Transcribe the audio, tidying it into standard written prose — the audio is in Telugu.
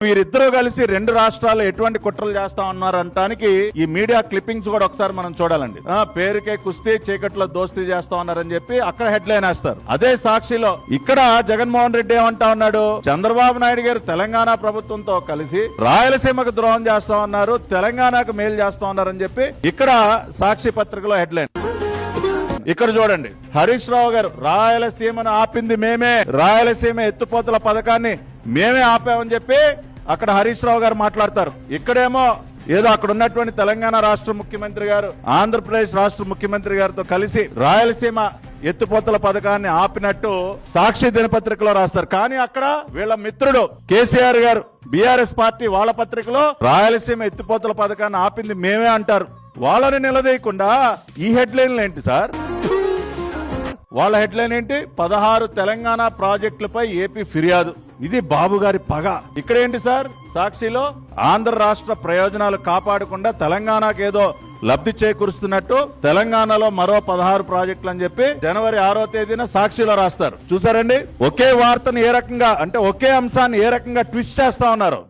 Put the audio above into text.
వీరిద్దరూ కలిసి రెండు రాష్ట్రాలు ఎటువంటి కుట్రలు చేస్తా ఉన్నారంటానికి ఈ మీడియా క్లిప్పింగ్స్ కూడా ఒకసారి మనం చూడాలండి. పేరుకే కుస్తీ చీకట్లో దోస్తీ చేస్తా ఉన్నారని చెప్పి అక్కడ హెడ్లైన్ వేస్తారు. అదే సాక్షిలో ఇక్కడ జగన్మోహన్ రెడ్డి ఏమంటా ఉన్నాడు, చంద్రబాబు నాయుడు గారు తెలంగాణ ప్రభుత్వంతో కలిసి రాయలసీమకు ద్రోహం చేస్తా ఉన్నారు, తెలంగాణకు మేలు చేస్తా ఉన్నారని చెప్పి ఇక్కడ సాక్షి పత్రికలో హెడ్లైన్. ఇక్కడ చూడండి, హరీష్ రావు గారు రాయలసీమను ఆపింది మేమే, రాయలసీమ ఎత్తుపోతల పథకాన్ని మేమే ఆపామని చెప్పి అక్కడ హరీష్ రావు గారు మాట్లాడతారు. ఇక్కడేమో ఏదో అక్కడ ఉన్నటువంటి తెలంగాణ రాష్ట్ర ముఖ్యమంత్రి గారు ఆంధ్రప్రదేశ్ రాష్ట్ర ముఖ్యమంత్రి గారితో కలిసి రాయలసీమ ఎత్తుపోతల పథకాన్ని ఆపినట్టు సాక్షి దినపత్రికలో రాస్తారు. కానీ అక్కడ వీళ్ళ మిత్రుడు కేసీఆర్ గారు బీఆర్ఎస్ పార్టీ వాళ్ళ పత్రికలో రాయలసీమ ఎత్తుపోతల పథకాన్ని ఆపింది మేమే అంటారు. వాళ్ళని నిలదీయకుండా ఈ హెడ్లైన్లు ఏంటి సార్? వాళ్ళ హెడ్లైన్ ఏంటి, 16 తెలంగాణ ప్రాజెక్టులపై ఏపీ ఫిర్యాదు. ఇది బాబు గారి పగ. ఇక్కడ ఏంటి సార్ సాక్షిలో, ఆంధ్ర రాష్ట్ర ప్రయోజనాలు కాపాడకుండా తెలంగాణకు ఏదో లబ్ధి చేకూరుస్తున్నట్టు తెలంగాణలో మరో 16 ప్రాజెక్టులు అని చెప్పి జనవరి 6వ తేదీన సాక్షిలో రాస్తారు. చూసారండి, ఒకే వార్తను ఏ రకంగా అంటే ఒకే అంశాన్ని ఏ రకంగా ట్విస్ట్ చేస్తా ఉన్నారు.